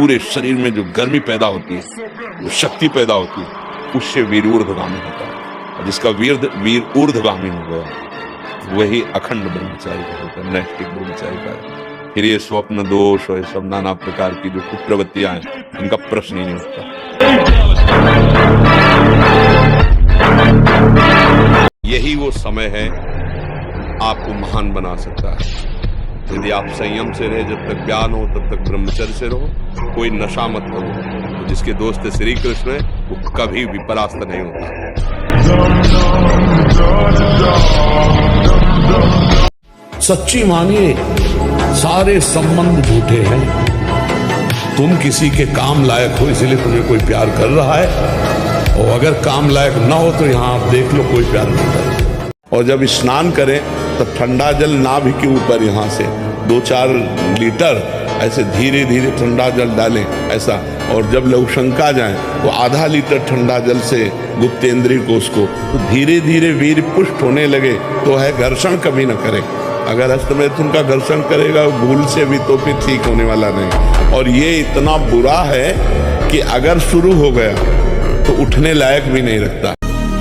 पूरे शरीर में जो गर्मी पैदा होती है, जो शक्ति पैदा होती है, उससे वीर ऊर्ध्वगामी होता है। और जिसका वीर ऊर्ध्वगामी हो गया वही अखंड ब्रह्मचारी का होता है, नैष्ठिक ब्रह्मचारी का। फिर ये स्वप्न दोष और सब नाना प्रकार की जो कुप्रवृत्तियां हैं, इनका प्रश्न ही नहीं उठता। यही वो समय है आपको महान बना सकता है। यदि आप संयम से रहे, जब तक ज्ञान हो तब तक ब्रह्मचर्य से रहो, कोई नशा मत करो। तो जिसके दोस्त श्री कृष्ण है वो कभी भी परास्त नहीं होता। सच्ची मानिए, सारे संबंध झूठे हैं। तुम किसी के काम लायक हो इसलिए तुम्हें कोई प्यार कर रहा है, और अगर काम लायक ना हो तो यहाँ आप देख लो कोई प्यार नहीं करता। और जब स्नान करें तो ठंडा जल नाभि के ऊपर यहाँ से 2-4 लीटर ऐसे धीरे धीरे ठंडा जल डालें ऐसा। और जब लघुशंका जाए तो आधा लीटर ठंडा जल से गुप्तेंद्रिय कोश को तो धीरे धीरे वीर पुष्ट होने लगे तो है घर्षण कभी न करे। अगर हस्तमैथुन का घर्षण करेगा भूल से भी तो फिर ठीक होने वाला नहीं। और ये इतना बुरा है कि अगर शुरू हो गया तो उठने लायक भी नहीं रखता।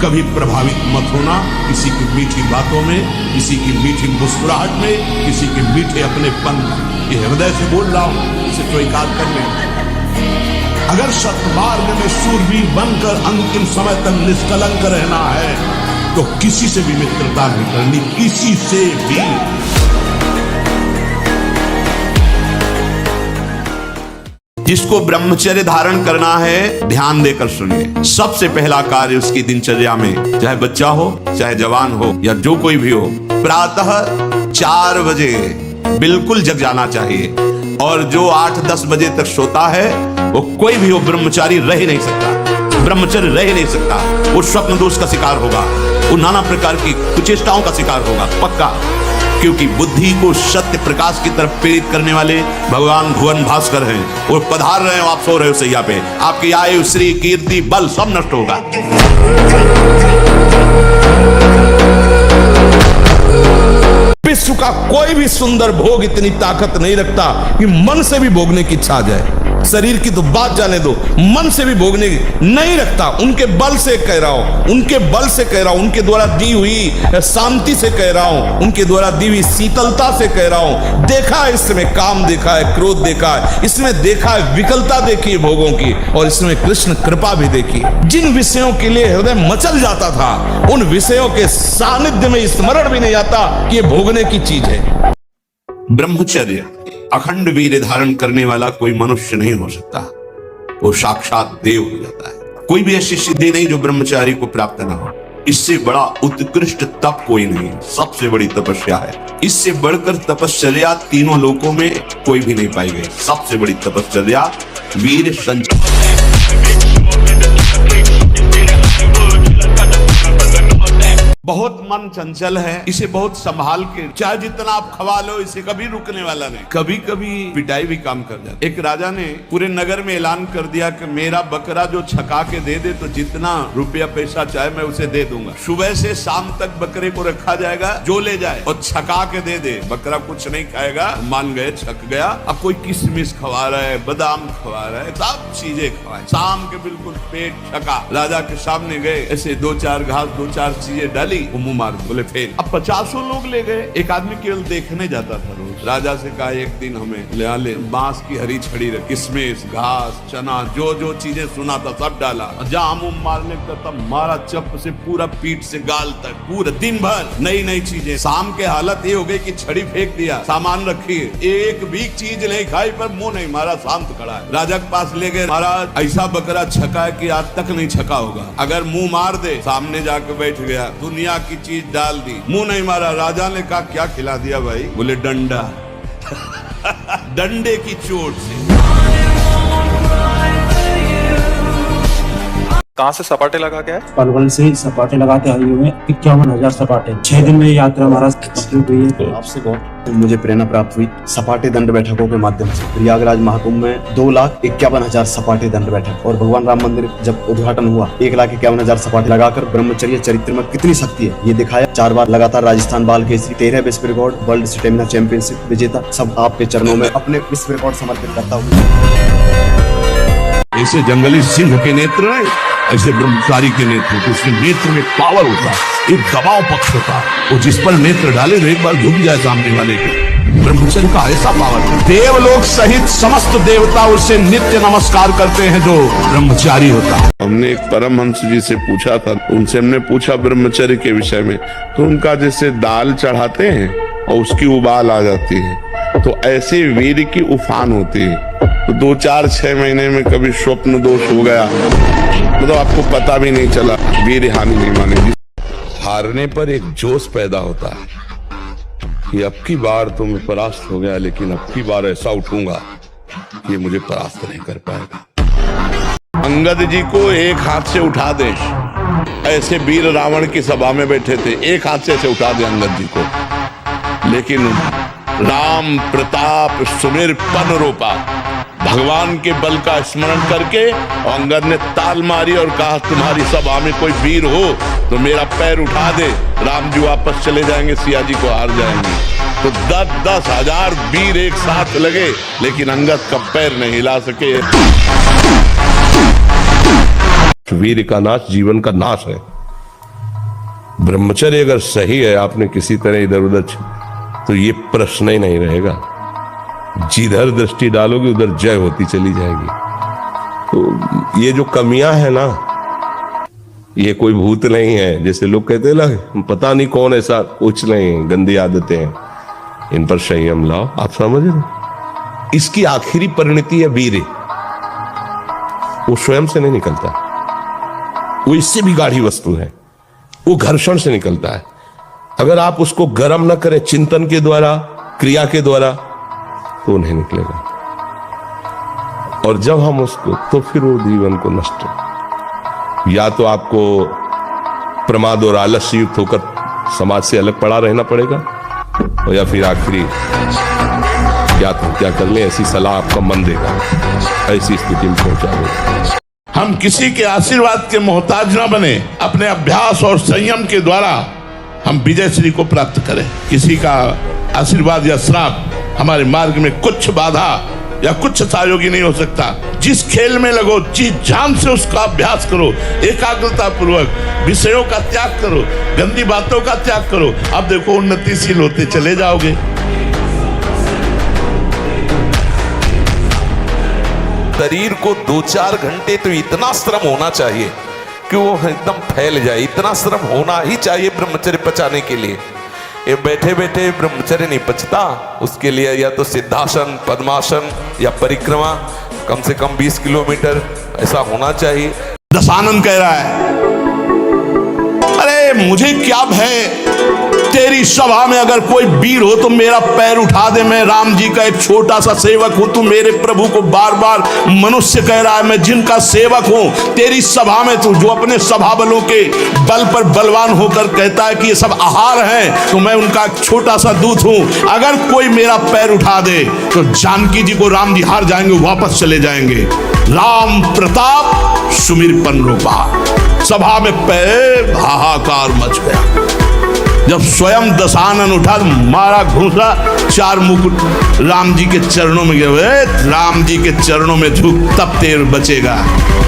कभी प्रभावित मत होना किसी की मीठी बातों में, किसी की मीठी मुस्कुराहट में, किसी के मीठे अपनेपन में। ये हृदय से बोल रहा हूं, इसे स्वीकार कर ले। अगर सत्मार्ग में शूरवीर बनकर अंतिम समय तक निष्कलंक रहना है तो किसी से भी मित्रता नहीं करनी, किसी से भी। जिसको ब्रह्मचर्य धारण करना है ध्यान देकर सुनिए। सबसे पहला कार्य उसकी दिनचर्या में, चाहे बच्चा हो चाहे जवान हो या जो कोई भी हो, प्रातः 4 बजे बिल्कुल जग जाना चाहिए। और जो 8-10 बजे तक सोता है वो कोई भी हो ब्रह्मचारी रह ही नहीं सकता, ब्रह्मचर्य रह ही नहीं सकता। वो स्वप्न दोष का शिकार होगा, वो नाना प्रकार की कुचेष्टाओं का शिकार होगा पक्का। क्योंकि बुद्धि को सत्य प्रकाश की तरफ प्रेरित करने वाले भगवान भुवन भास्कर हैं। वो पधार रहे हो, आप सो रहे हो सैया पे, आपकी आयु श्री कीर्ति बल सब नष्ट होगा। विश्व का कोई भी सुंदर भोग इतनी ताकत नहीं रखता कि मन से भी भोगने की इच्छा आ जाए। शरीर की तो बात जाने दो, मन से भी भोगने नहीं रखता। उनके बल से कह रहा हूं, उनके बल से कह रहा हूं, उनके द्वारा दी हुई शांति से कह रहा हूं, उनके द्वारा दी हुई शीतलता से कह रहा हूं। देखा है इसमें काम, देखा है क्रोध, देखा है इसमें, देखा है विकलता देखी है भोगों की, और इसमें कृष्ण कृपा भी देखी। जिन विषयों के लिए हृदय मचल जाता था उन विषयों के सानिध्य में स्मरण भी नहीं आता कि ये भोगने की चीज है। ब्रह्मचर्य अखंड वीर्य धारण करने वाला कोई मनुष्य नहीं हो सकता, वो साक्षात देव हो जाता है। कोई भी ऐसी सिद्धि नहीं जो ब्रह्मचारी को प्राप्त ना हो। इससे बड़ा उत्कृष्ट तप कोई नहीं, सबसे बड़ी तपस्या है। इससे बढ़कर तपश्चर्या तीनों लोकों में कोई भी नहीं पाई गई। सबसे बड़ी तपश्चर्या वीर संचय। बहुत मन चंचल है, इसे बहुत संभाल के, चाहे जितना आप खवा लो इसे कभी रुकने वाला नहीं। कभी कभी पिटाई भी काम कर जाती। एक राजा ने पूरे नगर में ऐलान कर दिया कि मेरा बकरा जो छका के दे दे तो जितना रुपया पैसा चाहे मैं उसे दे दूंगा। सुबह से शाम तक बकरे को रखा जाएगा, जो ले जाए और छका के दे दे। बकरा कुछ नहीं खाएगा, मान गए, छक गया। अब कोई किशमिश खवा रहा है, बादाम खवा रहा है, सब चीजें खवाए। शाम के बिल्कुल पेट छका। राजा के सामने गए, ऐसे 2-4 घास 2-4 चीजें डाली, वो मुंह मार बोले फेल। अब 50 लोग ले गए, एक आदमी केवल देखने जाता था रोज। राजा से कहा एक दिन हमें ले आ ले, बांस की हरी छड़ी रख, किशमिश, घास, चना, जो जो चीजें सुना था सब डाला। जहां मुंह मारने का तब मारा चप से पूरा पीठ से गाल तक, पूरा दिन भर नई नई चीजें। शाम के हालत ये हो गई कि छड़ी फेंक दिया, सामान रखी, एक भी चीज नहीं खाई पर मुंह नहीं मारा, शांत खड़ा है। राजा के पास ले गए, महाराज ऐसा बकरा छका है कि आज तक नहीं छका होगा, अगर मुंह मार दे। सामने जाकर बैठ गया, दुनिया की चीज डाल दी, मुंह नहीं मारा। राजा ने कहा क्या खिला दिया भाई? बोले डंडा। डंडे की चोट से। कहाँ से सपाटे लगा के आए? पलवल से सपाटे लगाते हाईवे में 51,000 सपाटे। 6 दिन में यात्रा हमारा कंप्लीट हुई है। तो आपसे बहुत मुझे प्रेरणा प्राप्त हुई सपाटे दंड बैठकों के माध्यम से। प्रयागराज महाकुंभ में 2,51,000 सपाटे दंड बैठक, और भगवान राम मंदिर जब उद्घाटन हुआ 1,51,000 सपाटे लगाकर ब्रह्मचर्य चरित्र में कितनी शक्ति है ये दिखाया। 4 बार लगातार राजस्थान बाल केसरी, 13 विश्व रिकॉर्ड, वर्ल्ड स्टेमिना चैंपियनशिप विजेता, सब आपके चरणों में अपने विश्व रिकॉर्ड समर्पित करता हूँ। ऐसे जंगली सिंह के नेत्र नहीं, ऐसे ब्रह्मचारी के नेत्र, तो उसके नेत्र में पावर होता है, एक दबाव पक्ष होता है, वो जिस पर नेत्र डाले तो एक बार झुक जाए सामने वाले के। ब्रह्मचर्य का ऐसा पावर है, देवलोक सहित समस्त देवता उससे नित्य नमस्कार करते हैं जो ब्रह्मचारी होता है। हमने एक परमहंस जी से पूछा था, उनसे हमने पूछा ब्रह्मचर्य के विषय में, तो उनका जैसे दाल चढ़ाते हैं और उसकी उबाल आ जाती है, तो ऐसे वीर की उफान होती है। तो 2-4-6 महीने में कभी स्वप्न दोष हो गया, मतलब आपको पता भी नहीं चला, वीर हानि नहीं मानेगी। हारने पर एक जोश पैदा होता है कि अब की बार तो मैं परास्त हो गया, लेकिन अब की बार ऐसा उठूंगा कि मुझे परास्त नहीं कर पाएगा। अंगद जी को एक हाथ से उठा दे, ऐसे वीर रावण की सभा में बैठे थे, एक हाथ से ऐसे उठा दे अंगद जी को, लेकिन राम प्रताप सुमिर पन रूपा, भगवान के बल का स्मरण करके अंगद ने ताल मारी और कहा तुम्हारी सभा में कोई वीर हो तो मेरा पैर उठा दे, राम जी वापस चले जाएंगे, सिया जी को हार जाएंगे। तो 10-10 हजार वीर एक साथ लगे, लेकिन अंगद का पैर नहीं हिला सके। वीर का नाश जीवन का नाश है। ब्रह्मचर्य अगर सही है, आपने किसी तरह इधर उधर, तो ये प्रश्न ही नहीं रहेगा। जिधर दृष्टि डालोगे उधर जय होती चली जाएगी। तो ये जो कमियां है ना, ये कोई भूत नहीं है, जैसे लोग कहते हैं ना पता नहीं कौन, ऐसा कुछ नहीं, गंदी आदतें हैं, इन पर संयम लाओ। आप समझ रहे, इसकी आखिरी परिणति है वीर, वो स्वयं से नहीं निकलता, वो इससे भी गाढ़ी वस्तु है, वो घर्षण से निकलता है। अगर आप उसको गर्म न करें चिंतन के द्वारा, क्रिया के द्वारा, तो नहीं निकलेगा। और जब हम उसको, तो फिर वो जीवन को नष्ट, या तो आपको प्रमाद और आलस्य युक्त होकर समाज से अलग पड़ा रहना पड़ेगा, और या फिर आखिरी या तो क्या कर ले, ऐसी सलाह आपका मन देगा, ऐसी स्थिति में पहुंचा देगा। हम किसी के आशीर्वाद के मोहताज न बने, अपने अभ्यास और संयम के द्वारा हम विजय श्री को प्राप्त करें। किसी का आशीर्वाद या श्राप हमारे मार्ग में कुछ बाधा या कुछ सहयोगी नहीं हो सकता। जिस खेल में लगो, जिस जान से उसका अभ्यास करो, एकाग्रता पूर्वक विषयों का त्याग करो, गंदी बातों का त्याग करो, अब देखो उन्नतिशील होते चले जाओगे। शरीर को 2-4 घंटे तो इतना श्रम होना चाहिए कि वो एकदम फैल जाए, इतना श्रम होना ही चाहिए ब्रह्मचर्य पचाने के लिए। ये बैठे बैठे ब्रह्मचर्य नहीं पचता, उसके लिए या तो सिद्धासन, पद्मासन या परिक्रमा कम से कम 20 किलोमीटर ऐसा होना चाहिए। दशानन कह रहा है, अरे मुझे क्या भय, तेरी सभा में अगर कोई वीर हो तो मेरा पैर उठा दे, मैं राम जी का एक छोटा सा सेवक हूं। तू मेरे प्रभु को बार बार मनुष्य कह रहा है, मैं जिनका सेवक हूं, तेरी सभा में तू जो अपने सभा बलों के बल पर बलवान होकर कहता है कि ये सब आहार हैं, तो मैं उनका एक छोटा सा दूत हूं। अगर कोई मेरा पैर उठा दे तो जानकी जी को राम जी हार जाएंगे, वापस चले जाएंगे। राम प्रताप सुमिर पन रूपा, सभा में पैर हाहाकार मच गया। जब स्वयं दशानन उठा, मारा घूसा, 4 मुकुट राम जी के चरणों में गए। राम जी के चरणों में झुक, तब तेर बचेगा,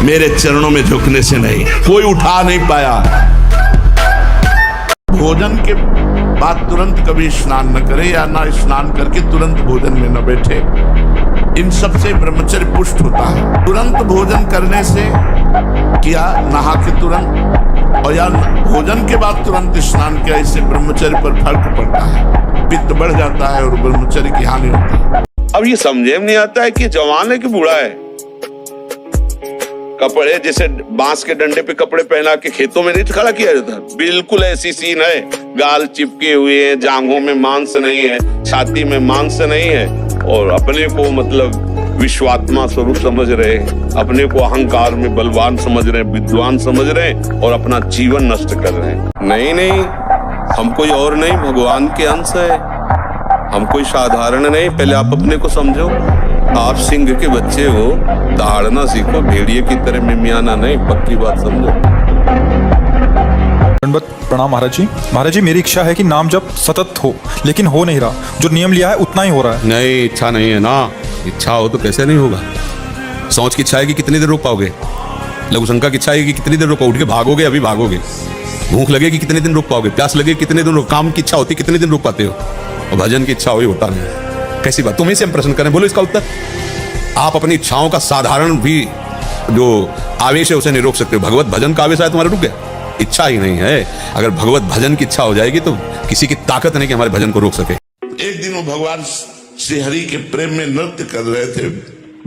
मेरे चरणों में झुकने से नहीं। कोई उठा नहीं पाया। भोजन के बाद तुरंत कभी स्नान न करे, या ना स्नान करके तुरंत भोजन में न बैठे। इन सब से ब्रह्मचर्य पुष्ट होता है। तुरंत भोजन करने से किया, नहा के तुरंत, और या भोजन के बाद तुरंत स्नान किया, इससे ब्रह्मचर्य पर फर्क पड़ता है, पित्त बढ़ जाता है और ब्रह्मचर्य की हानि होती है। अब ये समझे में नहीं आता है कि जवान है कि बूढ़ा है। कपड़े जैसे बांस के डंडे पे कपड़े पहना के खेतों में नहीं खड़ा किया जाता, बिल्कुल ऐसी सीन है। गाल चिपके हुए हैं, जांघों में मांस नहीं है, छाती में मांस नहीं है, और अपने को मतलब विश्वात्मा स्वरूप समझ रहे, अपने को अहंकार में बलवान समझ रहे, विद्वान समझ रहे, और अपना जीवन नष्ट कर रहे हैं। नहीं नहीं, हम कोई और नहीं, भगवान के अंश है, हम कोई साधारण नहीं। पहले आप अपने को समझो, आप सिंह के बच्चे हो, दहाड़ना सीखो, भेड़िए की तरह मिमियाना नहीं, पक्की बात समझो। प्रणाम महाराज जी। महाराज जी, मेरी इच्छा है कि नाम जप सतत हो, लेकिन हो नहीं रहा। जो नियम लिया है उतना ही हो रहा है। नहीं, इच्छा नहीं है ना, इच्छा हो तो कैसे नहीं होगा। सोच की इच्छा है कि कितनी देर रोक पाओगे? लघु शंका की इच्छा है कि कितनी देर रोक पाओगे? उठ के भागोगे, अभी भागोगे। भूख लगेगी कितने दिन रोक पाओगे? प्यास लगेगी कितने दिन रोक? काम की इच्छा होती कितने दिन रोक पाते हो? और भजन की इच्छा हुई होता नहीं। कैसी बात? तुम्हें से हम प्रश्न करें, बोलो इसका उत्तर। आप अपनी इच्छाओं का साधारण भी जो आवेश है उसे नहीं रोक सकते। भगवत भजन का आवेश आया तुम्हारा, रुक गया। इच्छा ही नहीं है। अगर भगवत भजन की इच्छा हो जाएगी तो किसी की ताकत नहीं कि हमारे भजन को रोक सके। एक दिन वो भगवान श्री हरि के प्रेम में नृत्य कर रहे थे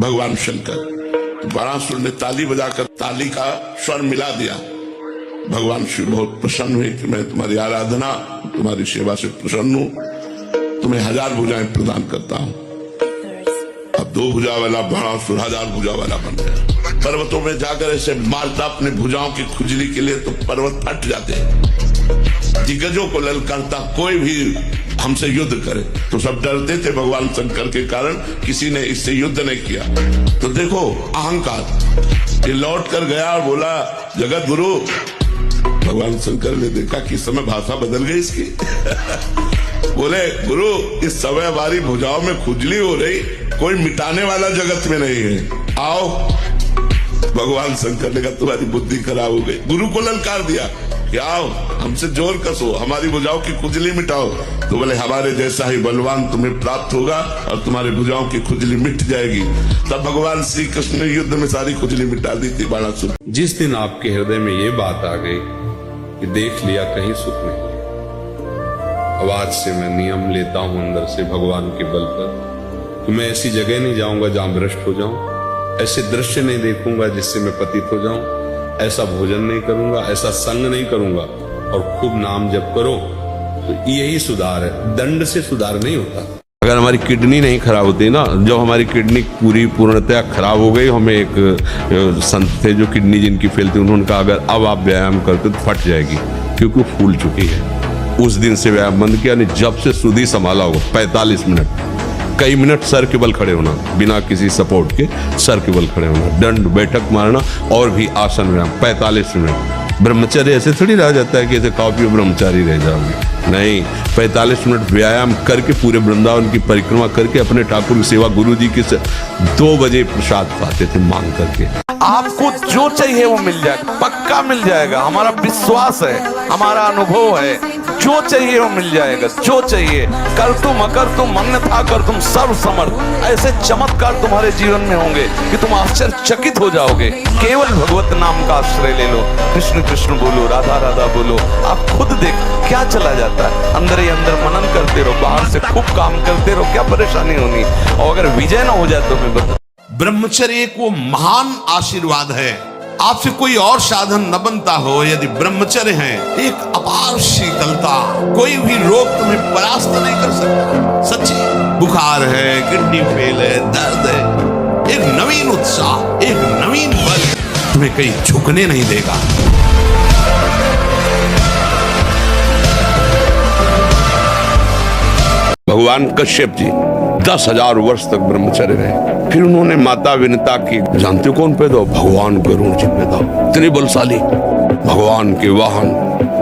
भगवान शंकर। बाणासुर ने ताली बजाकर ताली का स्वर मिला दिया। भगवान शिव बहुत प्रसन्न हुए कि मैं तुम्हारी आराधना, तुम्हारी सेवा से प्रसन्न हूं, तुम्हें 1000 भुजाएं प्रदान करता हूं। अब 2 भुजा वाला बाणासुर 1000 भुजा वाला बन गया। पर्वतों में जाकर ऐसे मारता अपने भुजाओं की खुजली के लिए तो पर्वत फट जाते। दिग्गजों को ललकारता, कोई भी हमसे युद्ध करे तो सब डरते थे भगवान शंकर के कारण, किसी ने इससे युद्ध नहीं किया। तो देखो अहंकार, ये लौट कर गया और बोला जगत गुरु। भगवान शंकर ने देखा कि इस समय भाषा बदल गई इसकी। बोले गुरु, इस समय हमारी भुजाओं में खुजली हो रही, कोई मिटाने वाला जगत में नहीं है, आओ। भगवान शंकर ने कहा तुम्हारी बुद्धि खराब हो गई। गुरु को ललकार दिया कि आओ हमसे जोर कसो, हमारी भुजाओं की खुजली मिटाओ। तो बोले हमारे जैसा ही बलवान तुम्हें प्राप्त होगा और तुम्हारे भुजाओं की खुजली मिट जाएगी। तब भगवान श्री कृष्ण ने युद्ध में सारी खुजली मिटा दी थी बाणासुर। जिस दिन आपके हृदय में ये बात आ गई कि देख लिया कहीं सुख नहीं, अब आज से मैं नियम लेता हूं अंदर से भगवान के बल पर कि मैं ऐसी जगह नहीं जाऊंगा जहां भ्रष्ट हो जाऊं, ऐसे दृश्य नहीं देखूंगा जिससे मैं पतित हो जाऊं, ऐसा भोजन नहीं करूंगा, ऐसा संग नहीं करूंगा, और खूब नाम जप करो। तो यही सुधार है, दंड से सुधार नहीं होता। अगर हमारी किडनी नहीं खराब होती ना, जब हमारी किडनी पूर्णतः खराब हो गई, हमें एक संत थे जो किडनी जिनकी फेल थी, उन्होंने कहा अगर अब आप व्यायाम करते तो फट जाएगी क्योंकि वो फूल चुकी है। उस दिन से व्यायाम बंद किया, नहीं जब से सुधी संभाला होगा 45 मिनट, कई मिनट सर के बल खड़े होना, बिना किसी सपोर्ट के सर के बल खड़े होना, दंड बैठक मारना और भी आसन व्यायाम 45 मिनट। ब्रह्मचर्य ऐसे थोड़ी रह जाता है कि ऐसे खाओ पियो ब्रह्मचारी रह जाओगे, नहीं। 45 मिनट व्यायाम करके पूरे वृंदावन की परिक्रमा करके अपने ठाकुर की सेवा, गुरु जी की 2 बजे प्रसाद पाते थे मांग करके। आपको जो चाहिए वो मिल जाएगा, पक्का मिल जाएगा। हमारा विश्वास है, हमारा अनुभव है, जो चाहिए वो मिल जाएगा। जो चाहिए कर तुम अकर तुम अन्यथा कर तुम सर्व समर्थ, ऐसे चमत्कार तुम्हारे जीवन में होंगे कि तुम आश्चर्यचकित हो जाओगे। केवल भगवत नाम का आश्रय ले लो, कृष्ण कृष्ण बोलो, राधा राधा बोलो, आप खुद देख क्या चला जाता है। अंदर ही अंदर मनन करते रहो, बाहर से खूब काम करते रहो, क्या परेशानी होनी। और अगर विजय ना हो जाए तो मैं बता, ब्रह्मचर्य एक वो महान आशीर्वाद है। आपसे कोई और साधन न बनता हो, यदि ब्रह्मचर्य है एक अपार शीतलता, कोई भी रोग तुम्हें परास्त नहीं कर सकता। सच्ची बुखार है, किडनी फेल है, दर्द है, एक नवीन उत्साह, एक नवीन बल तुम्हें कहीं झुकने नहीं देगा। भगवान कश्यप जी 10,000 वर्ष तक ब्रह्मचर्य रहे। फिर उन्होंने माता विनता की, जानते हो कौन पैदा हो? भगवान गरुड़ जी पैदा हो। इतने बलशाली, भगवान के वाहन,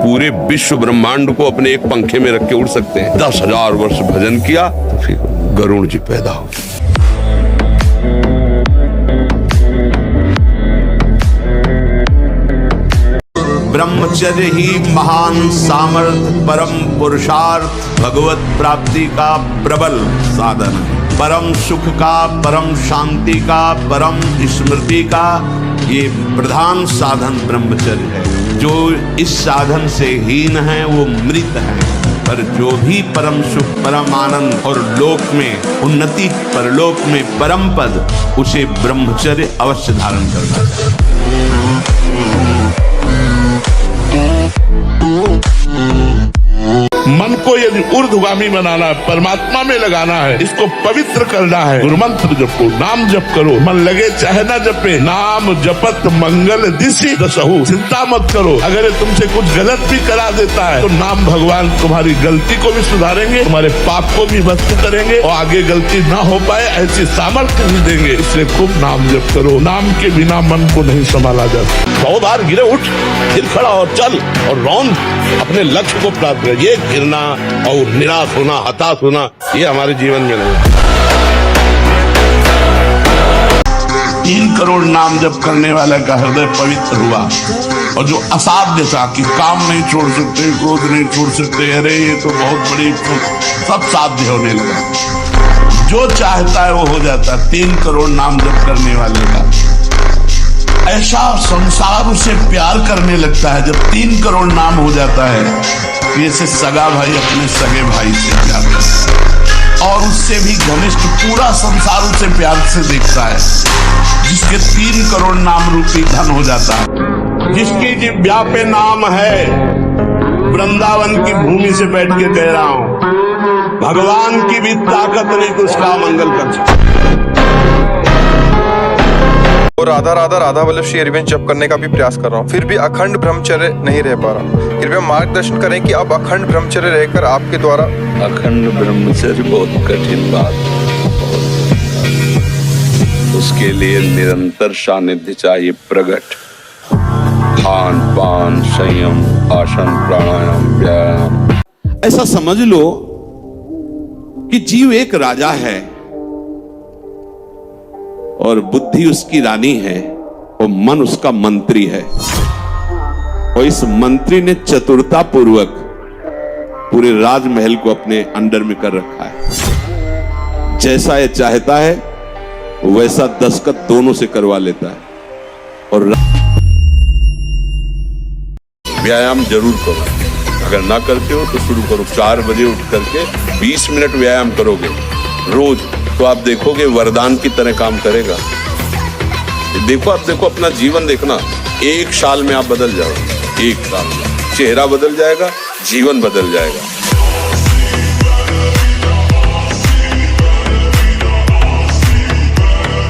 पूरे विश्व ब्रह्मांड को अपने एक पंखे में रख के उड़ सकते हैं। 10,000 वर्ष भजन किया तो फिर गरुड़ जी पैदा हो। ब्रह्मचर्य ही महान सामर्थ्य, परम पुरुषार्थ, भगवत प्राप्ति का प्रबल साधन है। परम सुख का, परम शांति का, परम स्मृति का ये प्रधान साधन ब्रह्मचर्य है। जो इस साधन से हीन है वो मृत है, पर जो भी परम सुख, परम आनंद और लोक में उन्नति, परलोक में परम पद, उसे ब्रह्मचर्य अवश्य धारण करना चाहिए। मन को यदि ऊर्ध्वगामी बनाना है, परमात्मा में लगाना है, इसको पवित्र करना है, गुरुमंत्र जपो, नाम जप करो, मन लगे चाहे ना जपे, नाम जपत मंगल दिशि दसहु। चिंता मत करो, अगर ये तुमसे कुछ गलत भी करा देता है तो नाम भगवान तुम्हारी गलती को भी सुधारेंगे, तुम्हारे पाप को भी भस्म करेंगे और आगे गलती ना हो पाए ऐसी सामर्थ्य भी देंगे। इसलिए खूब नाम जप करो। नाम के बिना मन को नहीं संभाला जाता। 100 बार गिरे उठ, फिर खड़ा और चल और रौंद, अपने लक्ष्य को प्राप्त कर। ये गिरना और निराश होना, हताश होना, ये हमारे जीवन में नहीं है। 3 करोड़ नाम जप करने वाले का हृदय पवित्र हुआ, और जो असाध्य था कि काम नहीं छोड़ सकते, क्रोध नहीं छोड़ सकते, अरे ये तो बहुत बड़ी, सब साध्य होने लगा। जो चाहता है वो हो जाता है। 3 करोड़ नाम जप करने वाले का ऐसा संसार उसे प्यार करने लगता है। जब 3 करोड़ नाम हो जाता है, जैसे सगा भाई अपने सगे भाई से प्यार करता है, और उससे भी घनिष्ठ पूरा संसार उसे प्यार से देखता है। जिसके 3 करोड़ नाम रूपी धन हो जाता है, जिसकी जिह्वा पे नाम है, वृंदावन की भूमि से बैठ के कह रहा हूं, भगवान की भी ताकत नहीं तो उसका मंगल कर सकती। और राधा राधा राधा वल्लभ श्री हरिवंश जप करने का भी प्रयास कर रहा हूँ, फिर भी अखंड ब्रह्मचर्य नहीं रह पा रहा। कृपया मार्गदर्शन करें कि अब अखंड ब्रह्मचर्य रहकर आपके द्वारा। अखंड ब्रह्मचर्य बहुत कठिन बात है, उसके लिए निरंतर सानिध्य चाहिए, प्रकट खान पान संयम आसन प्राणायाम व्यायाम। ऐसा समझ लो कि जीव एक राजा है और बुद्धि उसकी रानी है, और मन उसका मंत्री है, और इस मंत्री ने चतुरता पूर्वक पूरे राजमहल को अपने अंडर में कर रखा है। जैसा ये चाहता है वैसा दस्तखत दोनों से करवा लेता है। और व्यायाम जरूर करो, अगर ना करते हो तो शुरू करो। 4 बजे उठ करके 20 मिनट व्यायाम करोगे रोज, तो आप देखोगे वरदान की तरह काम करेगा। देखो, आप देखो, अपना जीवन देखना, 1 साल में आप बदल जाओगे। 1 साल में चेहरा बदल जाएगा, जीवन बदल जाएगा।